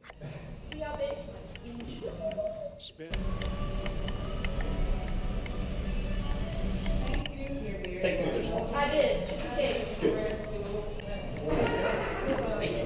See how big my screen is? Spin. Take two, there's one. I did, just in case. Thank you.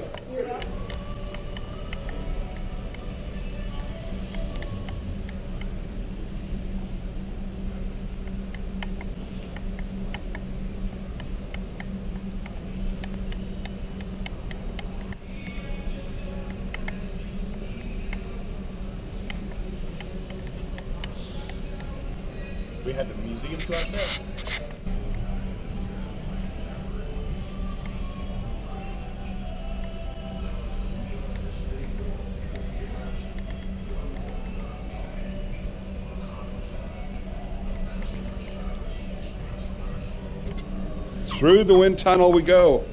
We had the museum to ourselves. Through the wind tunnel we go.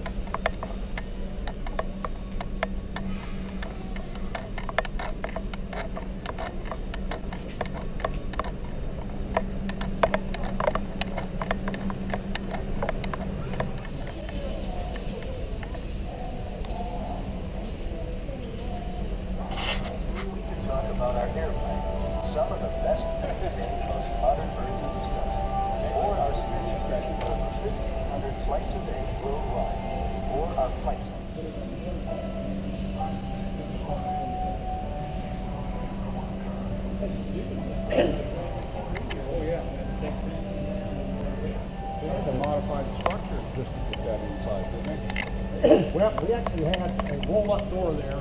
Talk about our airplanes, some of the best pictures and most modern birds in the sky, or our station tracking over 1,500 flights a day worldwide, or our flights. Oh yeah, they had to modify the structure just to put that inside, didn't they? Well, we actually had a roll-up door there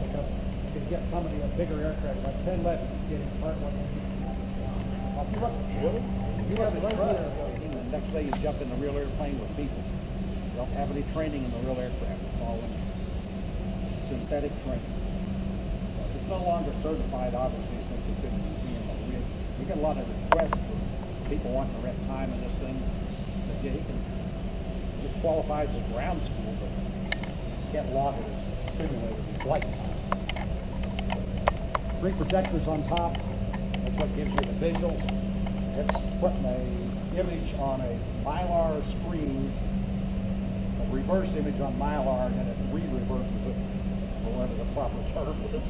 because you could get somebody a bigger aircraft, like 1011, get in part one. Really? You have it right here. The next day you jump in the real airplane with people. You don't have any training in the real aircraft. It's all in synthetic training. It's no longer certified, obviously, since it's in the museum. But we get a lot of requests for people wanting to rent time in this thing. So yeah, it qualifies as ground school, but you can't log it as simulated flight time. 3 projectors on top. That's what gives you the visuals. It's putting an image on a Mylar screen, a reverse image on Mylar, and then it re-reverses it, or whatever the proper term is,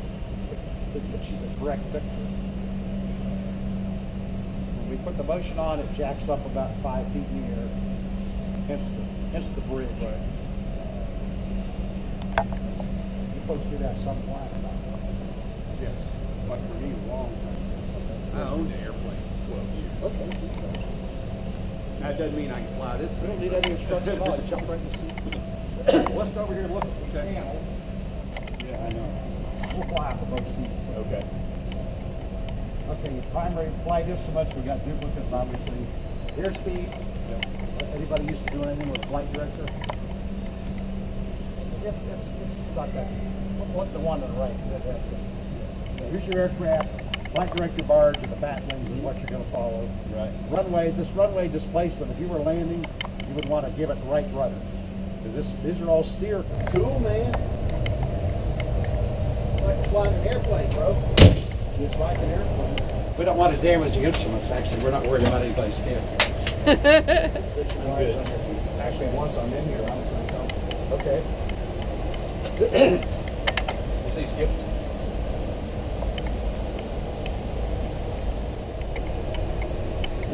to get you the correct picture. When we put the motion on, it jacks up about 5 feet in the air, hence the bridge. Right. You folks do that some flying about. Yes, but for me, a long time. I owned an airplane for 12 years. Okay. That doesn't mean I can fly this We thing. don't need any instruction at all. You jump right in the seat. Let's go over here and look at the panel. Yeah, I know. We'll fly for both seats. Okay. Okay, primary flight instruments, we got duplicates, obviously. Airspeed. Anybody used to do anything with flight director? It's like that. Look the one on the right. That's it. Here's your aircraft. Flight director bars and the bat wings is what you're going to follow. Right. Runway, this runway displacement, if you were landing, you would want to give it right rudder. These are all steer. Cool, man. Like flying an airplane, bro. Just like an airplane. We don't want to damage the instruments, actually. We're not worried about anybody's head. I'm good. Actually, once I'm in here, I'm pretty comfortable. Okay. You see, Skip?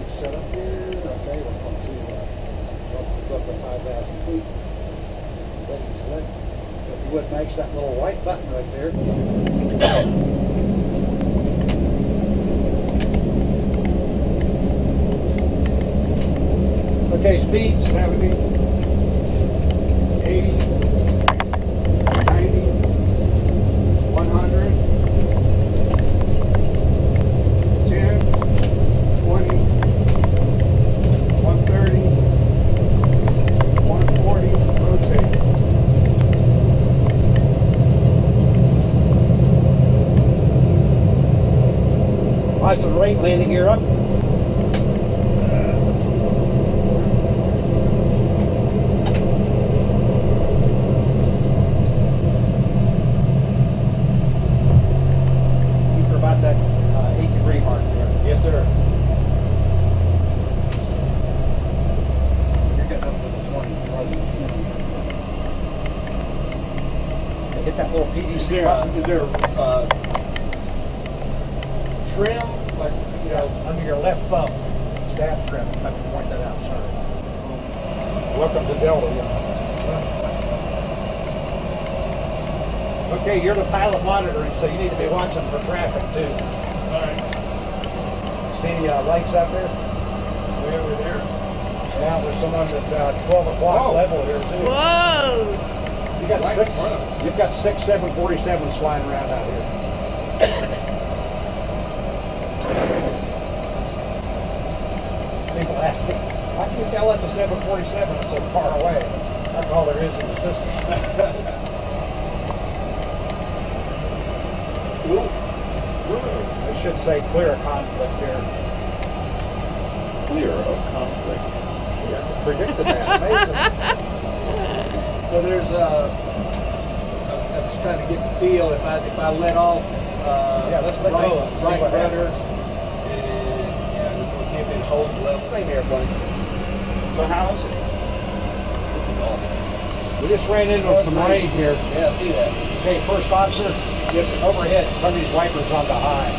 Set up here. Okay, we're going to go up to 5,000 feet. Ready to select. If you would, makes that little white button right there. Okay, speed 70, 80, 90, 100, 10, 20, 130, 140, rotate. Nice and right, landing gear up. Keep her about that 8-degree mark there. Yes, sir. You're getting up to the 20, probably the 10. Hit that little P Is there trim, like, you know, Under your left thumb, stab trim. I can point that out, sorry. Welcome to Delta. Okay, you're the pilot monitoring, so you need to be watching for traffic too. all right, See any lights out there? way over there. Yeah, there's someone at 12 o'clock Whoa. level here too. Whoa! You got Right six. in front of us. You've got 6 747s flying around out here. People ask me, how can you tell it's a 747 so far away? That's all there is in the system. They should say clear of conflict here. Clear of conflict. Yeah, predicted that. Amazing. So there's I'm just trying to get the feel if I let off Yeah, let's let go and see right what rudder, happens. and yeah, I just want to see if it holds level. Same airplane. So how is it? This is awesome. We just ran into some rain here. Yeah, I see that. Okay, first officer, Yes, sir. overhead, turn these wipers on to high.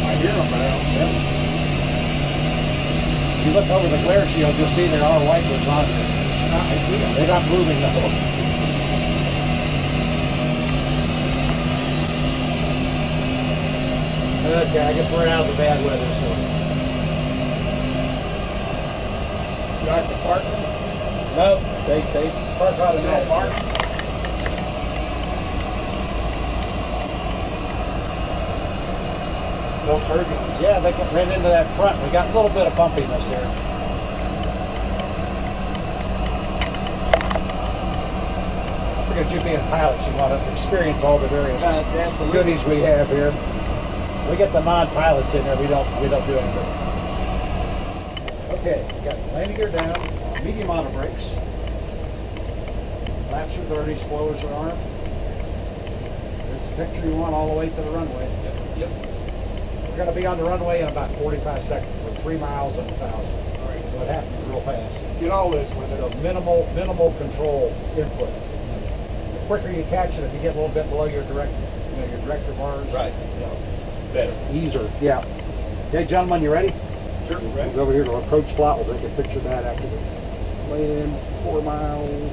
I hear them, but I don't see them. If you look over the glare shield, you'll see there are wipers on there. I see them. They're not moving though. Okay, I guess we're out of the bad weather, so. You like the parking? No, they park automatic. Park? No turbulence. Yeah, they ran into that front. We got a little bit of bumpiness there. I figured you being pilots, you want to experience all the various Absolutely. goodies we have here. We get the non-pilots in there. We don't do any of this. Okay, we got landing gear down, medium auto brakes. Flaps are dirty, spoilers are armed. There's the picture you want all the way to the runway. Yep. We're going to be on the runway in about 45 seconds. We're 3 miles and 1,000. All right. So it happens real fast. Get all this with So it. minimal control input. The quicker you catch it, if you get a little bit below your director bars. Right. You know, Better. easier. Yeah. Okay, gentlemen, you ready? Sure. We'll go over here to approach plot. We'll take a picture of that after the land 4 miles.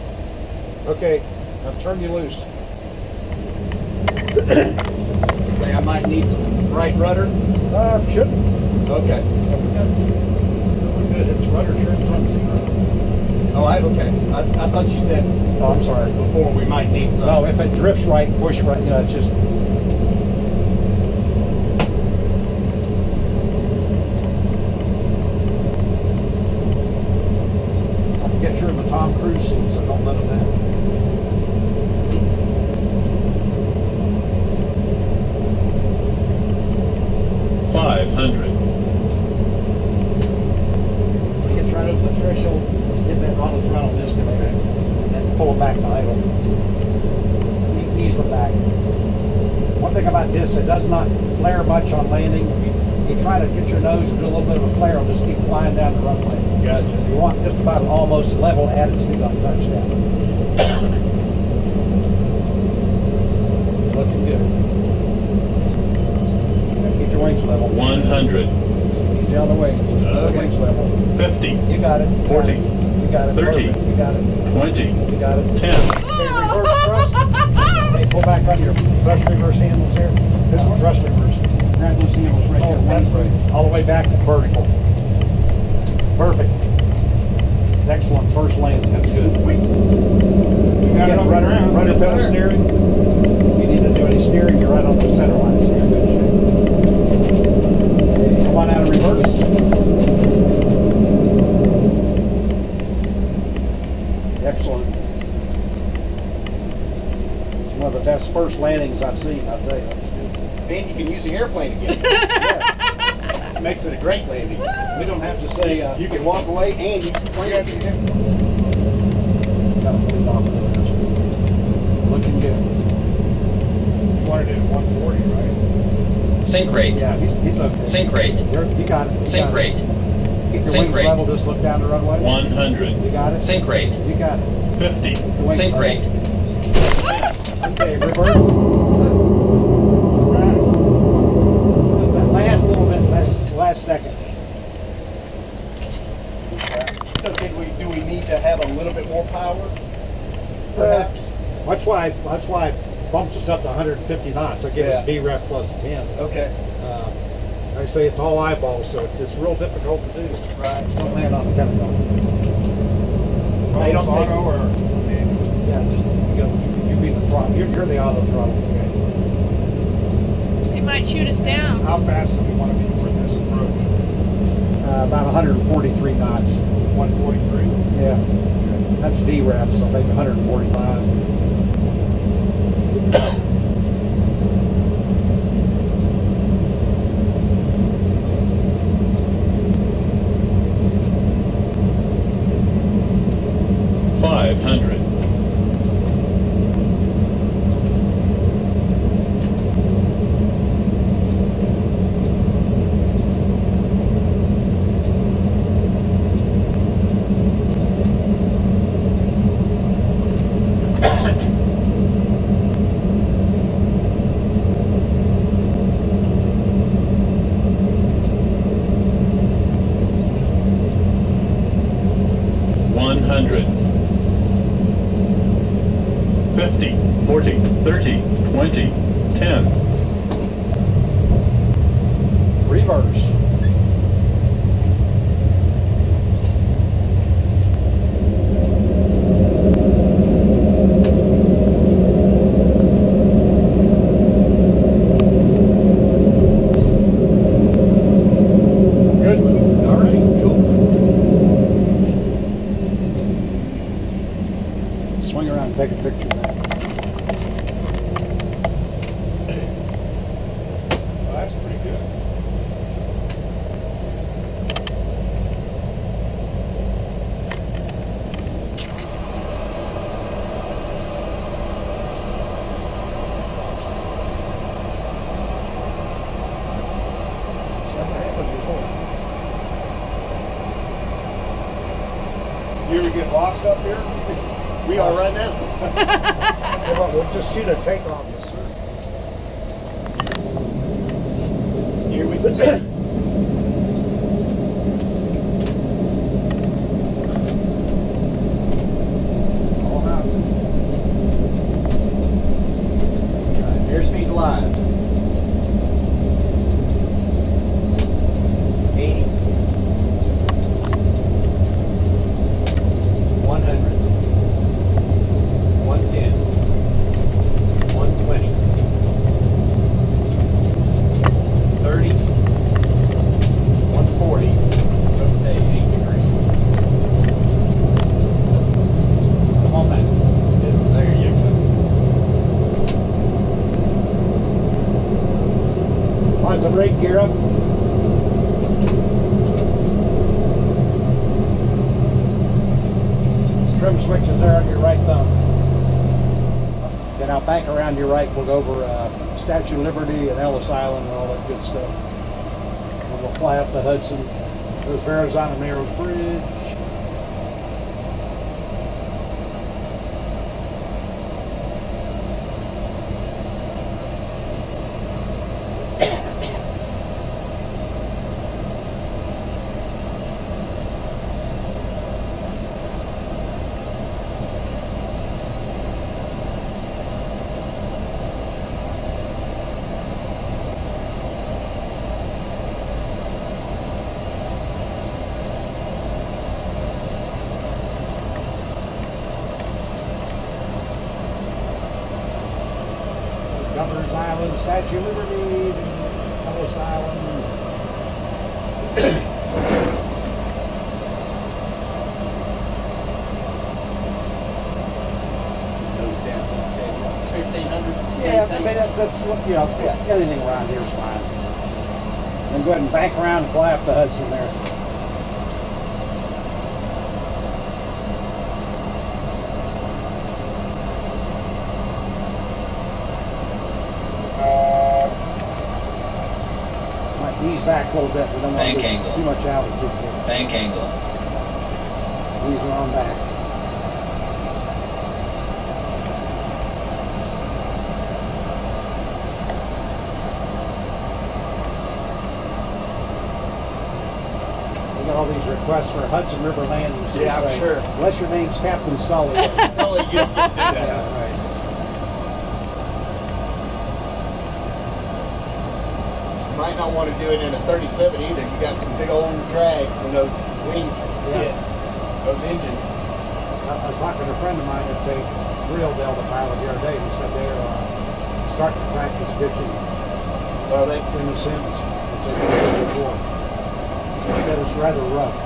Okay, now turn you loose. Say I might need some right rudder. Shouldn't. Okay. We're good. It's rudder trims on 0. Oh, okay. I thought you said Oh, I'm sorry. before we might need some. No, if it drifts right, push right, you know, it's just. Don't forget you're in the Tom Cruise seat, so don't let them down. When you get right over the threshold, hit that auto throttle disconnect, and then pull it back to idle. Ease them back. One thing about this, it does not flare much on landing. You try to get your nose and do a little bit of a flare, it'll just keep flying down the runway. Gotcha. You want just about an almost level attitude on touchdown. Looking good. Now get your wings level. 100, Easy on the wings. Just keep the wings level. 50, You got it. 40, You got it. 30, Perfect. You got it. 20, You got it. 10. Okay, reverse thrust. Okay, pull back on your thrust reverse handles here. This one, thrust reverse. Grab those handles right here. that's right. All the way back to vertical. Perfect. Excellent first landing. That's good. You got it over rudder, around. rudder Yes, pedal sir. steering. You need to do any steering, you're right on the center line, so you're in good shape. Come on out of reverse. Excellent. It's one of the best first landings I've seen, I'll tell you. And you can use the airplane again. Makes it a great landing. We don't have to say, You can walk away and use the plane. gotta put it off there. Looking good. You wanted it at 140, right? Sink rate, Yeah, he's okay. sink rate, You got it. You sink got it. rate. Keep your Sink wings rate. level, just look down the runway. 100. You got it? Sink rate. You got it. 50. Your wings Sink level. rate. Okay, reverse. Right. Just that last little bit, last second. So do we need to have a little bit more power? Perhaps? That's why I bumped us up to 150 knots. I give us Yeah. VREF plus 10. Okay. I say it's all eyeballs, so it's real difficult to do. Right. Don't land on the chemical. They don't take Auto or Yeah, just you be the throttle. You're the auto throttle. Okay. They might shoot us down. how fast do we want to be for this approach? About 143 knots. 143? Yeah. That's VREF, so maybe 145. 500. 100. 50, 40, 30, 20, 10. Reverse. Good. All right, cool. Swing around and take a picture of that. Well, that's pretty good. You ever get lost up here? We are right now. Hey, well, we'll just shoot a takeoff, yes, sir. Steer with the all houses. Airspeed's live. 80. 100. 110. 120. 30. 140. Rotate 8 degrees. Come on back. There you go. Why's the brake gear up? Trim switches there on your right thumb. Then I'll bank around your right. We'll go over Statue of Liberty and Ellis Island and all that good stuff. And we'll fly up the Hudson. There's Verrazano Narrows Bridge. Governor's Island, Statue of Liberty, Ellis Island. Goes down. 1500. Yeah, I mean, that's what, you know, yeah, anything around here is fine. Then go ahead and bank around and fly up the Hudson there. Might be ease back a little bit. We don't want to Bank lose angle. too much altitude. Bank angle. Ease her on back. We got all these requests for Hudson River landings. They Yeah, I'm say, sure. Unless your name's Captain Sully. Sully, you don't get to do that. Yeah, right. You might not want to do it in a 37 either. You got some big old drags when those wings hit those engines. I was talking to a friend of mine that's a real Delta pilot the other day. He said they're starting to practice pitching Well, they in the Sims. It's a before. He said it's rather rough.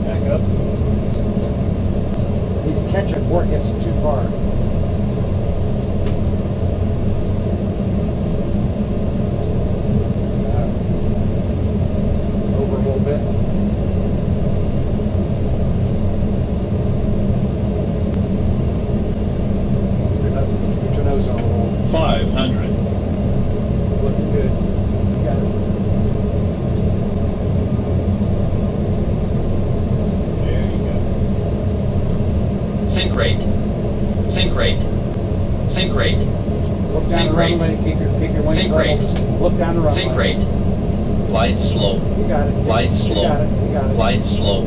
back up. Need to catch it before it gets too far. Over a little bit. Put your nose on a little. 500. Looking good. You got it. There you go. Sink rate. Sink rate. Sink rate. Look down Sink the rate. runway. Keep your wings Sink level. rate. Just look down the runway. Sink rate. Glide slow. You got it. Glide slow. You got it. You got it. Glide slow.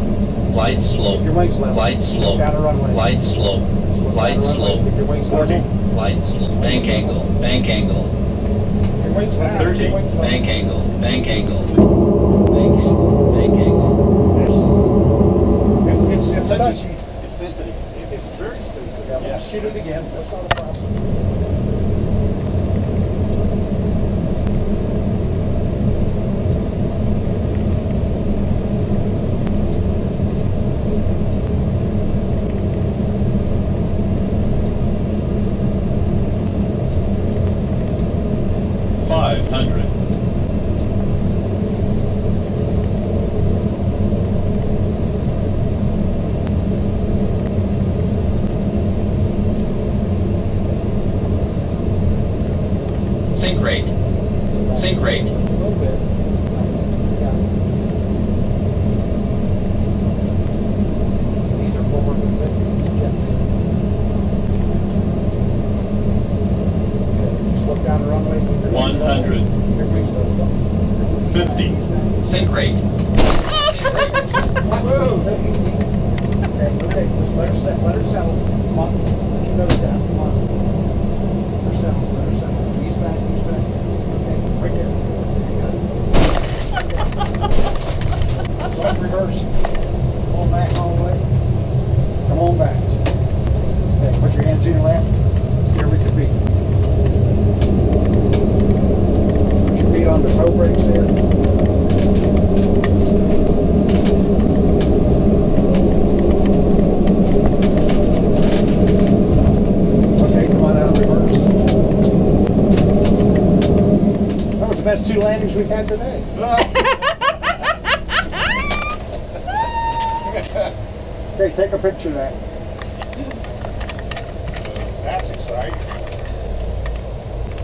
Glide Keep your slow. wings level. Glide slow. Down the runway. Glide slow. Look Glide down the runway. slow. Keep your wings 40. level. Glide slow. Bank angle. Bank angle. Your wings level. 30. Your wings level. Bank angle. Bank angle. Bank angle. Bank angle. It's Touchy. touchy. It's sensitive. It's very sensitive. Yeah, shoot it again. That's not a problem. 500. Sink rate. Sink rate. A little bit. Yeah. These are forward movement. Gently. Okay. Just look down the runway. Keep your wings level. 100. Keep your wings level. 50. Sink rate. Okay, just let her settle. Come on, put your nose down. Come on. Let her settle. Let her settle. Ease back. Ease back. Okay, right there. Soft reverse. Come on back all the way. Come on back. Okay, put your hands in your lap. Steer with your feet. Put your feet on the toe brakes there. Okay, come on out of reverse. That was the best 2 landings we've had today. Okay, take a picture of that. That's exciting.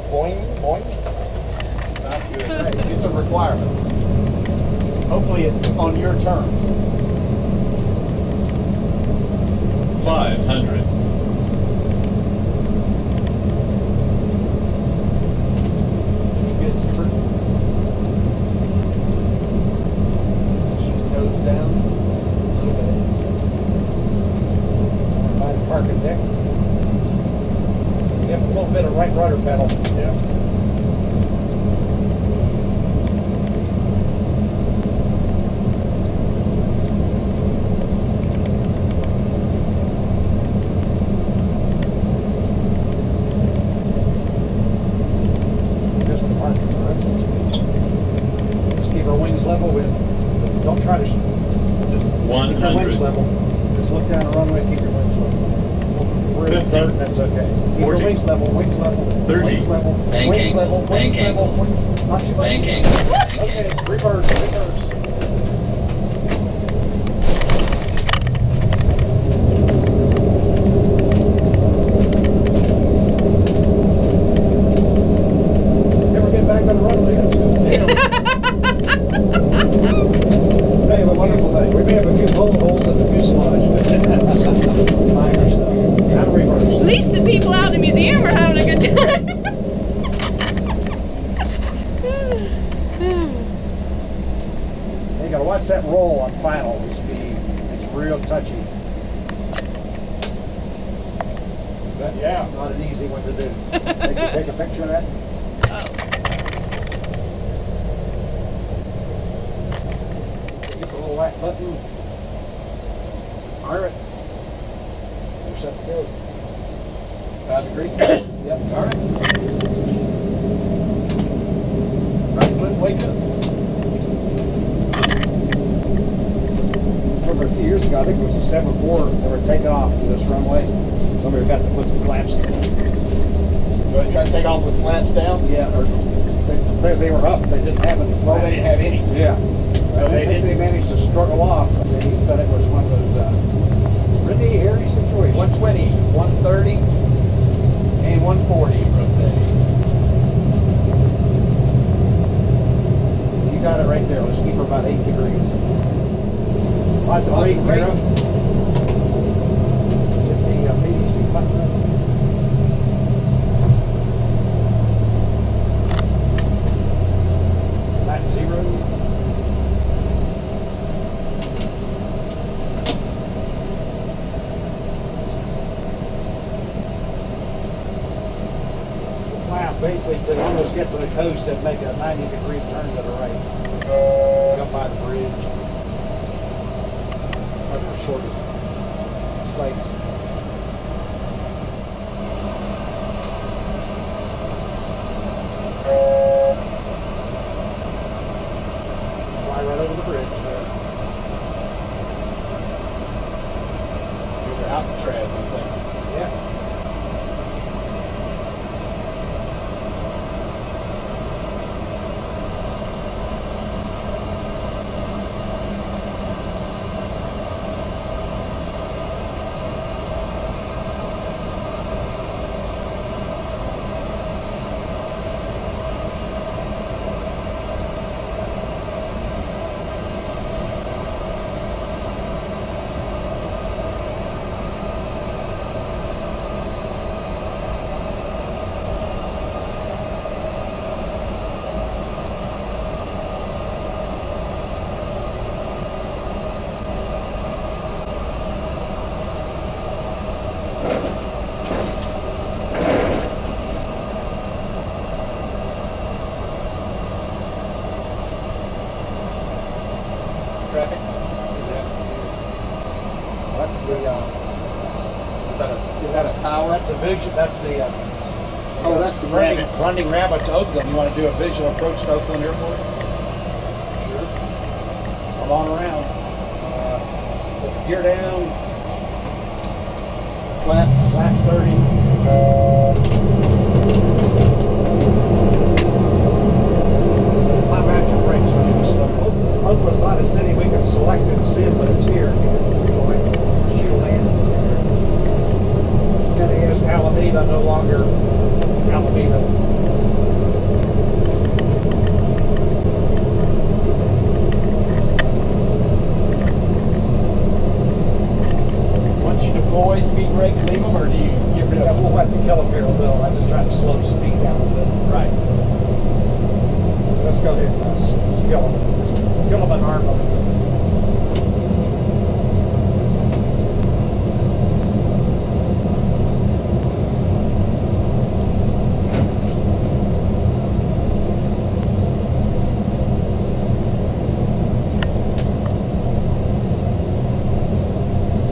Boing, boing. Not good. Right. It's a requirement. Hopefully it's on your terms. 500. You good, Skipper? Ease the nose down a little bit. By the parking deck. You have a little bit of right rudder pedal. Yeah. Just the parking directions. Just keep our wings level with. Don't try to just keep your wings 100. level. Just look down the runway, keep your wings level. We're in 50. dirt, that's okay. Keep your 40, wings level, 30, wings level, bank wings angle, level, bank wings level, angle. not too much. Bank angle. Okay, reverse, reverse. Never get back on the runway, that's good. Hey, it's a wonderful thing. We may have a few bullet holes in the fuselage, but minor stuff. Not reverse. At least the people out in the museum are having a good time. You gotta watch that roll on final speed. It's real touchy. But yeah, it's not an easy one to do. Take a picture of that. Get the little white button. Fire it. You're set to go. 5 degrees. Yep, alright. Right foot, wake up. Remember a few years ago, I think it was a 7-4, they were taking off to this runway. Somebody got to put the flaps in. Do I try to take off with flaps down? Yeah, or they were up, they didn't have any Oh, flaps. they didn't have any. Yeah. So I think they managed to struggle off. They said it was one of those pretty hairy situations. 120, 130, and 140 rotating. You got it right there. Let's keep her about 8 degrees. Lots of Lots brake of brake. here. Hit the PDC button. Flat 0. The flap basically to almost get to the coast and make a 90-degree turn to the right. Up by the bridge. Other shorter slates. Fly right over the bridge there. You're Alcatraz, I think. Yeah. Traffic. That's the Is that a tower? that's a vision. That's the Oh, that's the running, rabbits. running rabbit to Oakland. You want to do a visual approach to Oakland Airport? Sure. Come on around. Put the gear down. Flaps. Flaps 30. High matching brakes when you slow. Oakland's not a city we can select it and see it, but it's here. You can go right shield land. Instead of is Alameda, no longer Alameda. Once you deploy, speed brakes, leave them, or do you get rid Yeah, of them? we'll have to kill them here a little. I just try to slow the speed down a bit. Right. So let's go ahead. Let's kill them. Just kill them and arm them.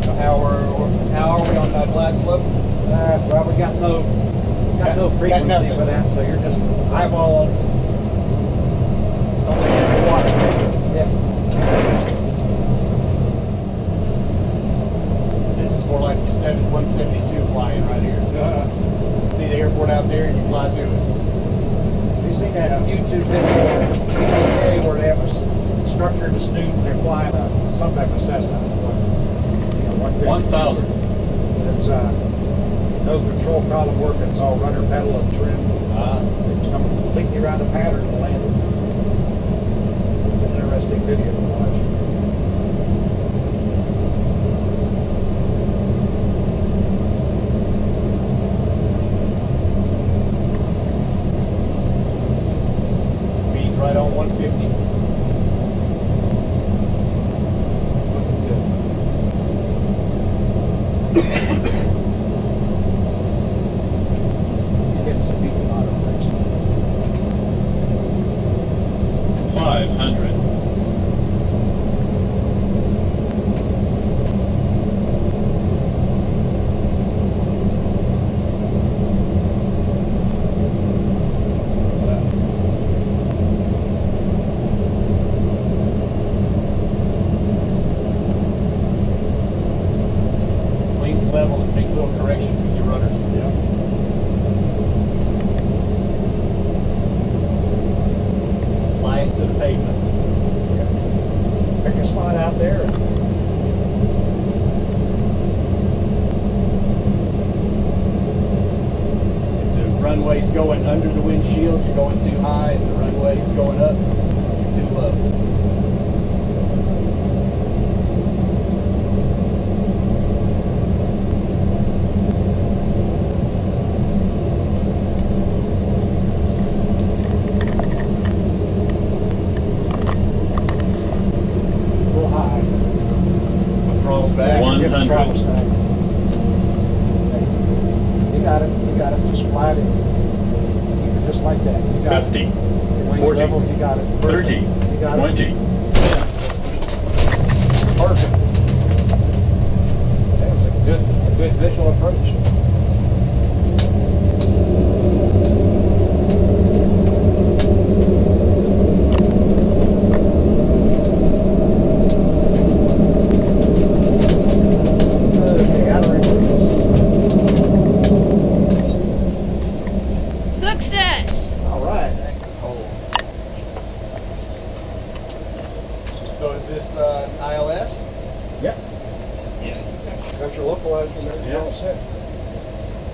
So how are we on that black slope? Well, we got no frequency nothing. for that, so you're just eyeballing. Only in the water. Yeah. This is more like your 172 flying right here. See the airport out there, and you fly to it. You seen that YouTube video today where they have a instructor and a student, they're flying some type of Cessna. 1,000. It's no control column work, it's all rudder, pedal, and trim. It's coming completely around the pattern and landing. It's an interesting video to watch. Speed's right on 150. Getting some beating on it. 500. Wings level and make little correction with your runners. Fly it to the pavement. Pick a spot out there. If the runway's going under the windshield, you're going too high, and the runway's going up, you're too low. A little high. Throttles back. 100. You got it. You got it. Just fly it. Keep it just like that. You got 50. it. Wings 40. level, you got it. 30. Perfect. You got 20. it. Perfect. That's a good visual approach. Okay, out of reverse. Success! All right. Exit hole. So is this ILS? Yep. Got your localizer and everything all set.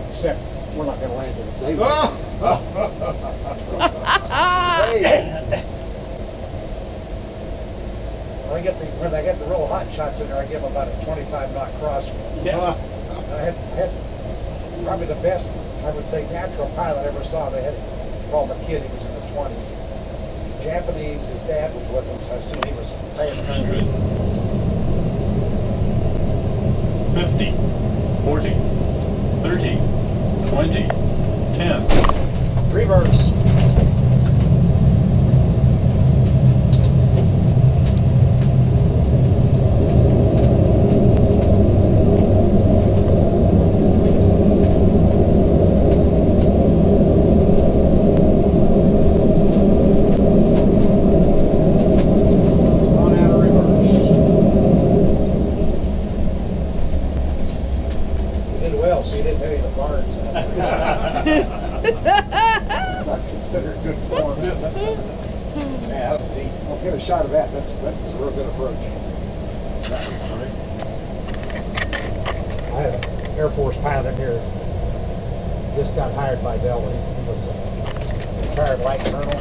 Except we're not going to land in the day. When I get the real hot shots in there, I give them about a 25 knot crosswind. Yeah. I had probably the best, I would say, natural pilot I ever saw. They had called him a kid. He was in his 20s. Japanese. His dad was with him, so I assume he was paying 100. 50. 40. 30. 20. 10. reverse. On out of reverse. You did well, so you didn't hit any of the barns. It's not considered good form. Yeah, that was neat. I'll get a shot of that. That's a real good approach. I had an Air Force pilot here. Just got hired by Dell. He was a retired light colonel.